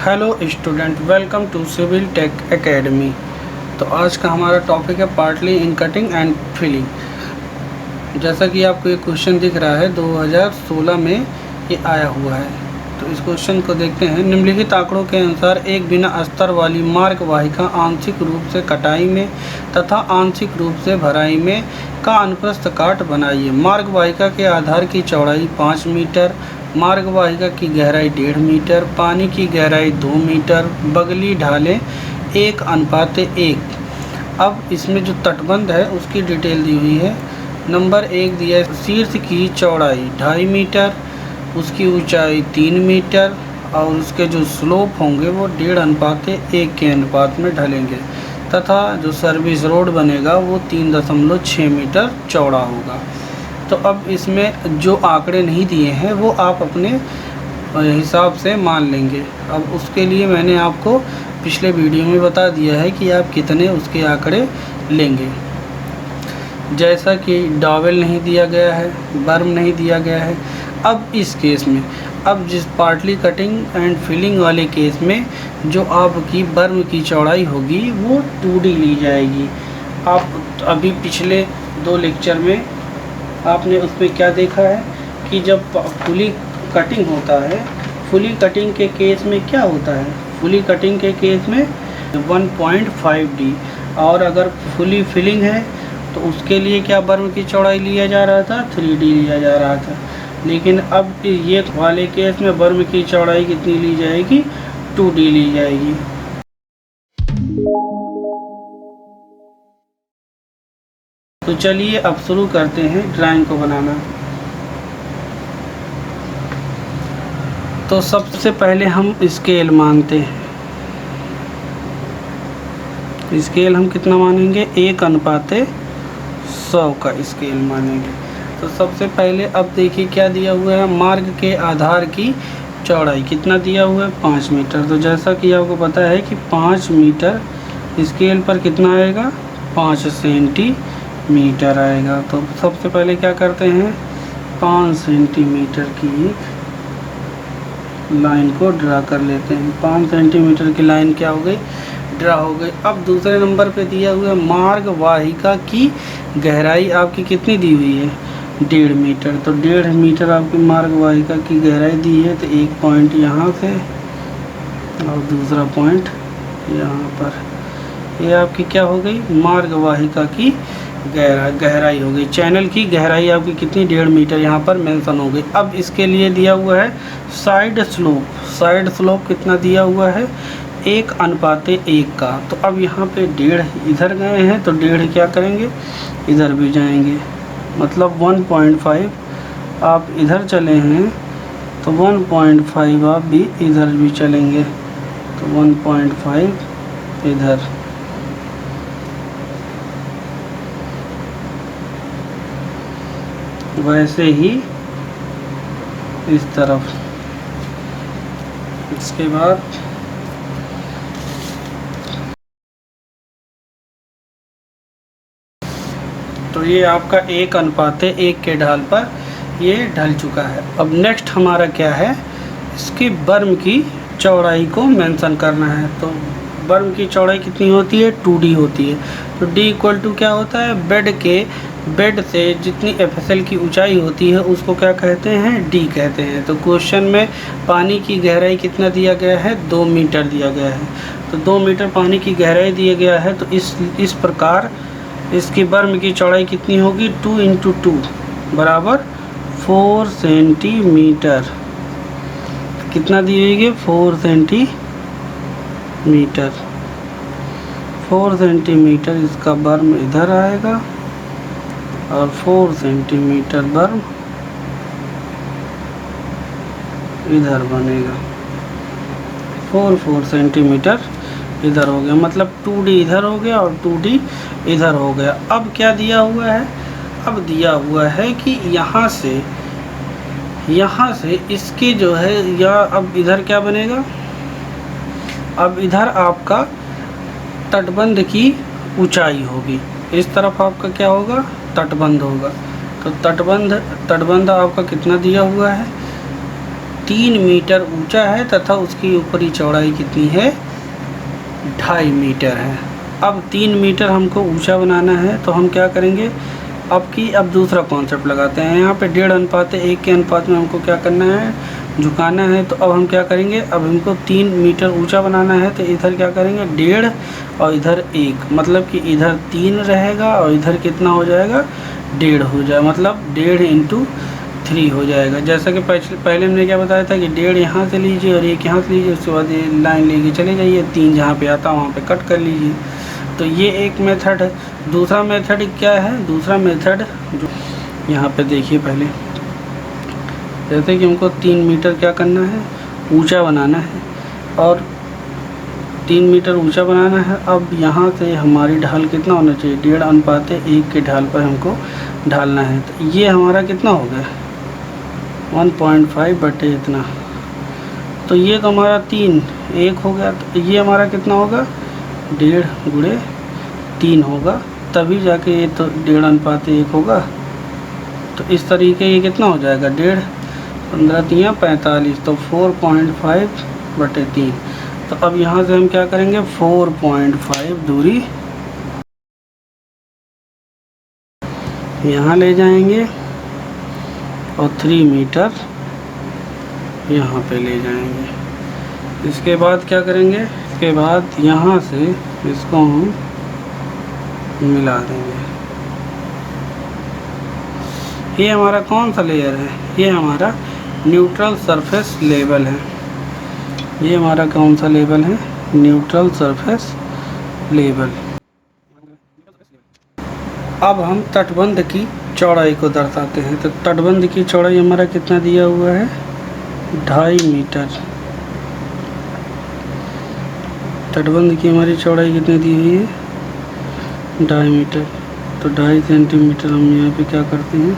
Hello student, welcome to civil tech academy. तो आज का हमारा टॉपिक है partly in cutting and filling. जैसा कि आपको ये क्वेश्चन दिख रहा है 2016 में ये आया हुआ है। तो इस क्वेश्चन को देखते हैं। निम्नलिखित आंकड़ों के अनुसार एक बिना अस्तर वाली मार्ग वाहिका आंशिक रूप से कटाई में तथा आंशिक रूप से भराई में का अनुप्रस्थ काट बनाइए। मार्ग वाहिका के आधार की चौड़ाई 5 मीटर, मार्ग वाहिका की गहराई 1.5 मीटर, पानी की गहराई 2 मीटर, बगली ढालें 1:1। अब इसमें जो तटबंध है उसकी डिटेल दी हुई है। नंबर 1 दिया है, शीर्ष की चौड़ाई 2.5 मीटर, उसकी ऊंचाई 3 मीटर और उसके जो स्लोप होंगे वो 1.5:1 के अनुपात में ढलेंगे तथा जो सर्विस रोड बनेगा वो 3.6 मीटर चौड़ा होगा। तो अब इसमें जो आंकड़े नहीं दिए हैं वो आप अपने हिसाब से मान लेंगे। अब उसके लिए मैंने आपको पिछले वीडियो में बता दिया है कि आप कितने उसके आंकड़े लेंगे। जैसा कि डॉवेल नहीं दिया गया है, बर्म नहीं दिया गया है। अब इस केस में, अब जिस पार्टली कटिंग एंड फिलिंग वाले केस में जो आपकी बर्म की चौड़ाई होगी वो 2D ली जाएगी। आप अभी पिछले 2 लेक्चर में आपने उसमें क्या देखा है कि जब फुली कटिंग होता है, फुली कटिंग के केस में क्या होता है, फुली कटिंग के केस में 1.5D, और अगर फुली फिलिंग है तो उसके लिए क्या बर्म की चौड़ाई लिया जा रहा था, 3D लिया जा रहा था। लेकिन अब ये वाले केस में बर्म की चौड़ाई कितनी ली जाएगी, 2D ली जाएगी। तो चलिए अब शुरू करते हैं ड्राइंग को बनाना। तो सबसे पहले हम स्केल मानते हैं। स्केल हम कितना मानेंगे, 1:100 का स्केल मानेंगे। तो सबसे पहले अब देखिए क्या दिया हुआ है, मार्ग के आधार की चौड़ाई कितना दिया हुआ है, 5 मीटर। तो जैसा कि आपको पता है कि 5 मीटर स्केल पर कितना आएगा, 5 सेंटीमीटर आएगा। तो सबसे पहले क्या करते हैं, 5 सेंटीमीटर की एक लाइन को ड्रा कर लेते हैं। 5 सेंटीमीटर की लाइन क्या हो गई, ड्रा हो गई। अब दूसरे नंबर पे दिया हुआ है मार्ग वाहिका की गहराई आपकी कितनी दी हुई है, 1.5 मीटर। तो 1.5 मीटर आपकी मार्ग वाहिका की गहराई दी है। तो एक पॉइंट यहाँ से और दूसरा पॉइंट यहाँ पर, ये आपकी क्या हो गई, मार्ग वाहिका की गहराई हो गई। चैनल की गहराई आपकी कितनी, 1.5 मीटर यहाँ पर मेंशन हो गई। अब इसके लिए दिया हुआ है साइड स्लोप। साइड स्लोप कितना दिया हुआ है, 1:1 का। तो अब यहाँ पे 1.5 इधर गए हैं तो 1.5 क्या करेंगे, इधर भी जाएंगे। मतलब 1.5 आप इधर चले हैं तो 1.5 आप भी इधर भी चलेंगे। तो 1.5 इधर, वैसे ही इस तरफ। इसके बाद तो ये आपका 1:1 के ढाल पर ये ढल चुका है। अब नेक्स्ट हमारा क्या है, इसकी बर्म की चौड़ाई को मेंशन करना है। तो बर्म की चौड़ाई कितनी होती है, 2D होती है। तो D इक्वल टू क्या होता है, बेड से जितनी FSL की ऊंचाई होती है उसको क्या कहते हैं, D कहते हैं। तो क्वेश्चन में पानी की गहराई कितना दिया गया है, 2 मीटर दिया गया है। तो 2 मीटर पानी की गहराई दिया गया है। तो इस प्रकार इसकी बर्म की चौड़ाई कितनी होगी, 2 × 2 बराबर 4 सेंटीमीटर। कितना दी हुई है, 4 सेंटीमीटर। 4 सेंटीमीटर इसका बर्म इधर आएगा और 4 सेंटीमीटर बर्म इधर बनेगा। 4 सेंटीमीटर इधर हो गया। मतलब 2D इधर हो गया और 2D इधर हो गया। अब क्या दिया हुआ है, अब दिया हुआ है कि यहाँ से इसकी जो है, या अब इधर क्या बनेगा, अब इधर आपका तटबंध की ऊंचाई होगी। इस तरफ आपका क्या होगा, तटबंध होगा। तो तटबंध आपका कितना दिया हुआ है, 3 मीटर ऊंचा है तथा उसकी ऊपरी चौड़ाई कितनी है, 2.5 मीटर है। अब 3 मीटर हमको ऊंचा बनाना है तो हम क्या करेंगे, अब दूसरा कॉन्सेप्ट लगाते हैं। यहाँ पे 1.5:1 के अनुपात में हमको क्या करना है, झुकाना है। तो अब हम क्या करेंगे, अब हमको 3 मीटर ऊंचा बनाना है तो इधर क्या करेंगे 1.5 और इधर 1, मतलब कि इधर 3 रहेगा और इधर कितना हो जाएगा 1.5 हो जाए, मतलब 1.5 × 3 हो जाएगा। जैसा कि पहले हमने क्या बताया था कि 1.5 यहाँ से लीजिए और 1 यहाँ से लीजिए, उसके बाद ये लाइन लेके चले जाइए, 3 जहाँ पे आता वहाँ पे कट कर लीजिए। तो ये एक मेथड है। दूसरा मेथड क्या है, दूसरा मेथड जो यहाँ पे देखिए, पहले जैसे कि हमको 3 मीटर क्या करना है, ऊंचा बनाना है और 3 मीटर ऊंचा बनाना है। अब यहाँ से हमारी ढाल कितना होना चाहिए, 1.5:1 के ढाल पर हमको ढालना है। तो ये हमारा कितना हो गया 1.5 बटे इतना, तो ये तो हमारा 3 1 हो गया। तो ये हमारा कितना होगा 1.5 × 3 होगा, तभी जाके ये तो 1.5:1 होगा। तो इस तरीके ये कितना हो जाएगा 1.5 15 × 45, तो 4.5 बटे 3। तो अब यहाँ से हम क्या करेंगे 4.5 दूरी यहाँ ले जाएंगे और 3 मीटर यहाँ पे ले जाएंगे। इसके बाद क्या करेंगे, इसके बाद यहाँ से इसको हम मिला देंगे। ये हमारा कौन सा लेयर है, ये हमारा न्यूट्रल सरफेस लेवल है। ये हमारा कौन सा लेवल है, न्यूट्रल सरफेस लेवल। अब हम तटबंध की चौड़ाई को दर्शाते हैं। तो तटबंध की चौड़ाई हमारा कितना दिया हुआ है 2.5 मीटर। तटबंध की हमारी चौड़ाई कितनी दी हुई है 2.5 मीटर। तो 2.5 सेंटीमीटर हम यहाँ पे क्या करते हैं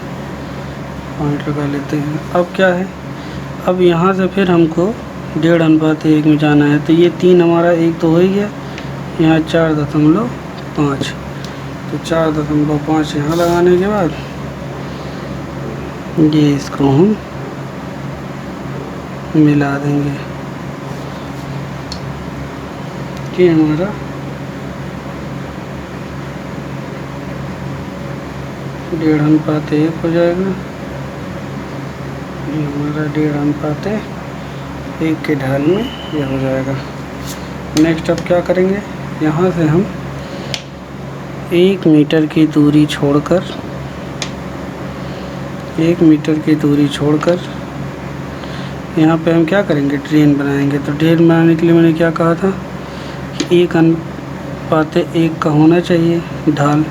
पॉइंट लगा लेते हैं। अब क्या है, अब यहाँ से फिर हमको 1.5:1 में जाना है। तो ये 3 हमारा 1 तो हो ही गया, यहाँ 4.5, तो 4.5 यहाँ लगाने के बाद ये इसको हम मिला देंगे कि हमारा 1.5:1 हो जाएगा। ये हमारा 1.5:1 के ढाल में ये हो जाएगा। नेक्स्ट अब क्या करेंगे, यहाँ से हम 1 मीटर की दूरी छोड़कर 1 मीटर की दूरी छोड़कर यहाँ पे हम क्या करेंगे ड्रेन बनाएंगे। तो ड्रेन बनाने के लिए मैंने क्या कहा था कि 1:1 का होना चाहिए ढाल।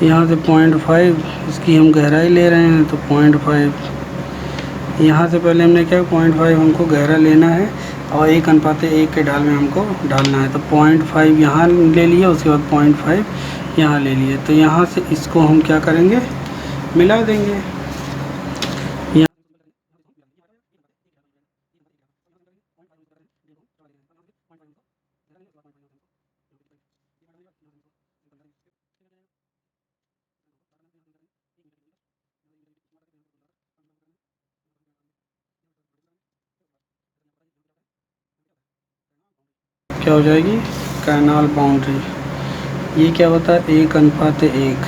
यहाँ से 0.5 इसकी हम गहराई ले रहे हैं, तो 0.5 यहाँ से पहले हमने क्या 0.5 हमको गहरा लेना है और 1:1 के ढाल में हमको डालना है। तो 0.5 यहाँ ले लिए, उसके बाद 0.5 यहाँ ले लिए। तो यहाँ से इसको हम क्या करेंगे मिला देंगे। क्या हो जाएगी कैनाल बाउंड्री। ये क्या होता है 1:1।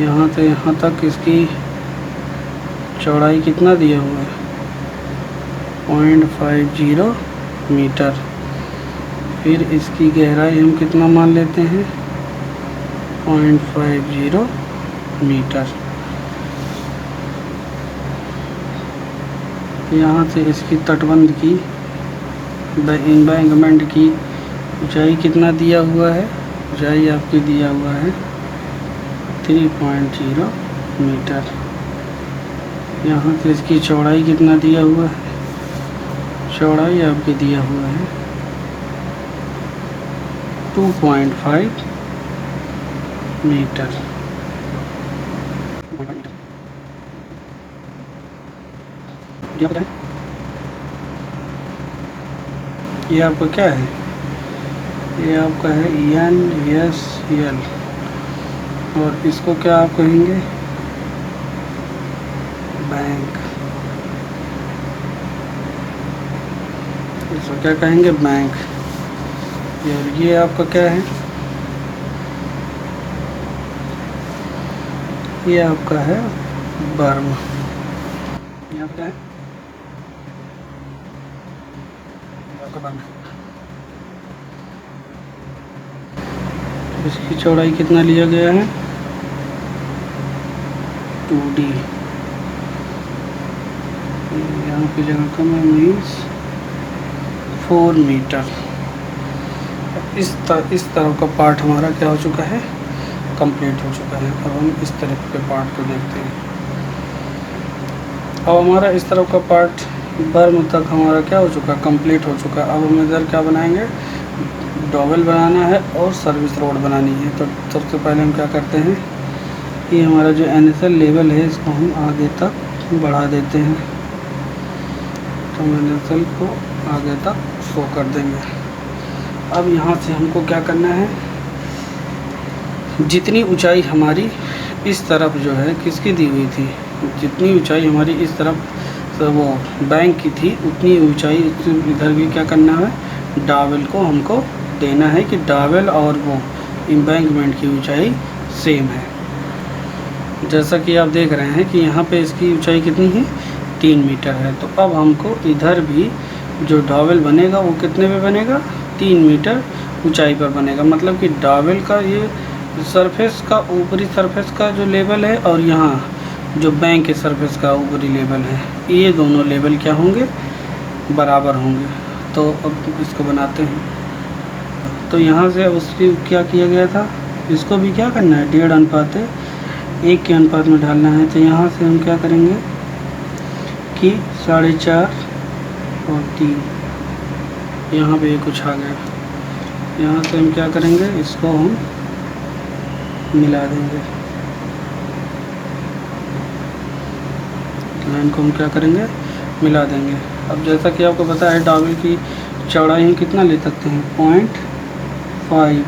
यहाँ से यहाँ तक इसकी चौड़ाई कितना दिया हुआ है 0.50 मीटर। फिर इसकी गहराई हम कितना मान लेते हैं 0.50 मीटर। यहाँ से इसकी तटबंध की एम्बैंकमेंट की ऊंचाई कितना दिया हुआ है, ऊंचाई आपकी दिया हुआ है 3.0 मीटर। यहाँ से इसकी चौड़ाई कितना दिया हुआ है, चौड़ाई आपके दिया हुआ है 2.5 मीटर। ये आपका क्या है, ये आपका है NSL और इसको क्या आप कहेंगे बैंक। इसको क्या कहेंगे, बैंक। और ये आपका क्या है, ये आपका है बर्म। यहाँ पे है आपका बर्म। इसकी चौड़ाई कितना लिया गया है, 2D। यहाँ पे जगह कम है, मीन्स 4 मीटर। इस तरह का पार्ट हमारा क्या हो चुका है, कंप्लीट हो चुका है। अब हम इस तरफ के पार्ट को देखते हैं। अब हमारा इस तरफ का पार्ट बर्म तक हमारा क्या हो चुका, कंप्लीट हो चुका। अब हम इधर क्या बनाएंगे, डॉवेल बनाना है और सर्विस रोड बनानी है। तो सबसे पहले हम क्या करते हैं, ये हमारा जो NSL लेवल है इसको हम आगे तक बढ़ा देते हैं। तो हम NSL को आगे तक शो कर देंगे। अब यहाँ से हमको क्या करना है, जितनी ऊंचाई हमारी इस तरफ जो है किसकी दी हुई थी, जितनी ऊंचाई हमारी इस तरफ वो बैंक की थी, उतनी ऊंचाई इधर भी क्या करना है, डावेल को हमको देना है कि डावेल और वो एम्बैंकमेंट की ऊंचाई सेम है। जैसा कि आप देख रहे हैं कि यहाँ पे इसकी ऊंचाई कितनी है, 3 मीटर है। तो अब हमको इधर भी जो डावेल बनेगा वो कितने पे बनेगा, 3 मीटर ऊंचाई पर बनेगा। मतलब कि डावेल का ये सरफेस का ऊपरी सरफेस का जो लेवल है और यहाँ जो बैंक के सरफेस का ऊपरी लेवल है, ये दोनों लेवल क्या होंगे, बराबर होंगे। तो अब इसको बनाते हैं। तो यहाँ से उसकी क्या किया गया था, इसको भी क्या करना है, 1.5:1 के अनुपात में ढालना है। तो यहाँ से हम क्या करेंगे कि 4.5 और 3, यहाँ पे कुछ आ गया। यहाँ से हम क्या करेंगे, इसको हम मिला देंगे, लाइन को हम क्या करेंगे, मिला देंगे। अब जैसा कि आपको पता है डावेल की चौड़ाई हम कितना ले सकते हैं, 0.5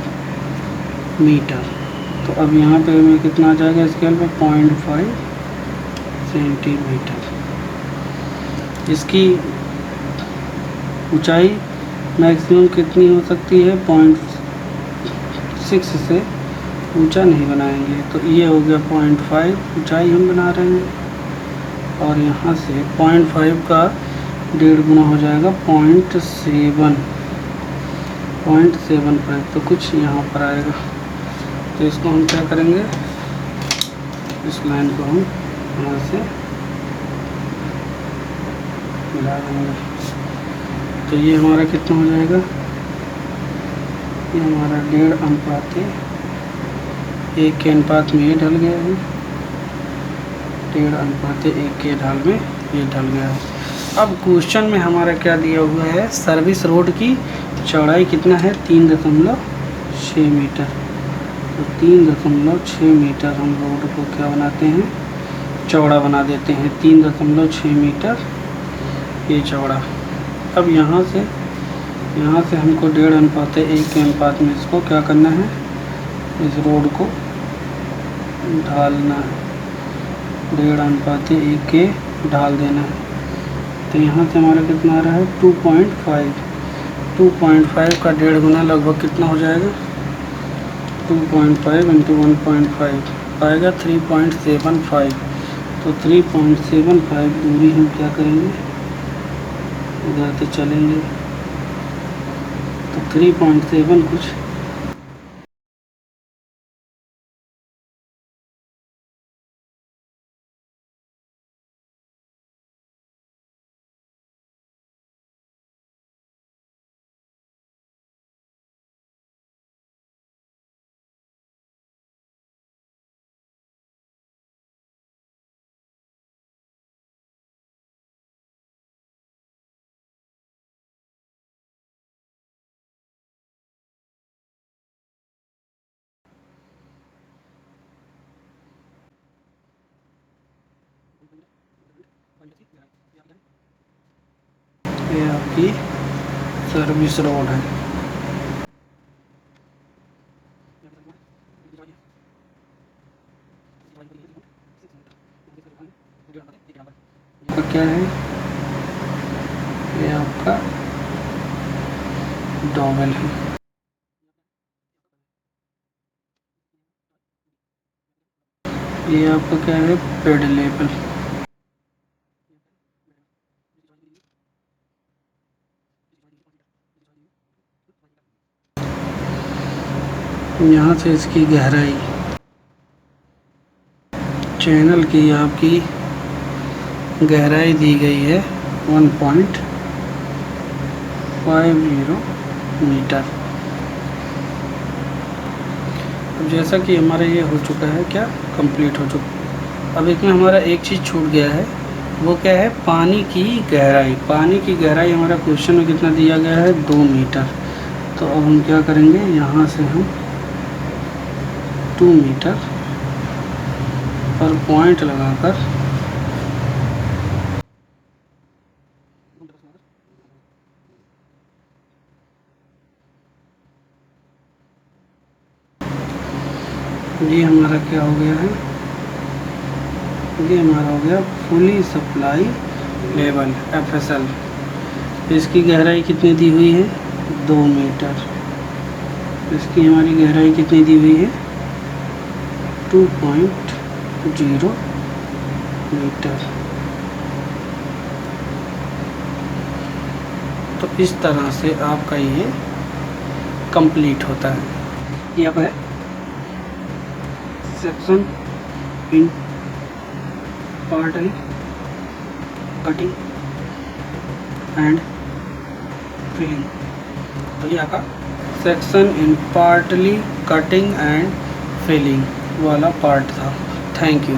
मीटर। तो अब यहाँ पे हमें कितना आ जाएगा स्केल पे, 0.5 सेंटीमीटर। इसकी ऊंचाई मैक्सिमम कितनी हो सकती है, 0.6 से ऊंचा नहीं बनाएंगे। तो ये हो गया 0.5 ऊंचाई हम बना रहे हैं। और यहाँ से 0.5 का 1.5 गुना हो जाएगा 0.75, तो कुछ यहाँ पर आएगा। तो इसको हम क्या करेंगे, इस लाइन को हम यहाँ से मिला देंगे। तो ये हमारा कितना हो जाएगा, ये हमारा 1.5:1 के अनुपात में ये ढल गया है, 1.5:1 के ढाल में ये ढल गया है। अब क्वेश्चन में हमारा क्या दिया हुआ है, सर्विस रोड की चौड़ाई कितना है, 3.6 मीटर। तो 3.6 मीटर हम रोड को क्या बनाते हैं, चौड़ा बना देते हैं, 3.6 मीटर ये चौड़ा। अब यहाँ से हमको 1.5:1 के अनुपात में इसको क्या करना है, इस रोड को ढालना है, 1.5:1 के ढाल देना है। तो यहाँ से हमारा कितना आ रहा है, 2.5 का 1.5 गुना लगभग कितना हो जाएगा, 2.5 × 1.5 आएगा 3.75। तो 3.75 दूरी हम क्या करेंगे, उधर से चलेंगे। तो 3.7 कुछ ये आपकी सर्विस रोड है। क्या है, ये आपका डॉवेल है। ये आपका क्या है, पेड लेवल। यहाँ से इसकी गहराई चैनल की आपकी गहराई दी गई है 1.50 मीटर। अब जैसा कि हमारा ये हो चुका है, क्या कंप्लीट हो चुका। अब इसमें हमारा एक चीज़ छूट गया है, वो क्या है, पानी की गहराई। पानी की गहराई हमारा क्वेश्चन में कितना दिया गया है, 2 मीटर। तो अब हम क्या करेंगे, यहाँ से हम 2 मीटर पर पॉइंट लगाकर ये हमारा क्या हो गया है, ये हमारा हो गया फुली सप्लाई लेवल FSL। इसकी गहराई कितनी दी हुई है, 2 मीटर। इसकी हमारी गहराई कितनी दी हुई है, 2.0 मीटर। तो इस तरह से आपका ये कंप्लीट होता है। ये अब है section in partly cutting and filling. तो ये आपका section in partly cutting and filling वाला पार्ट था। Thank you.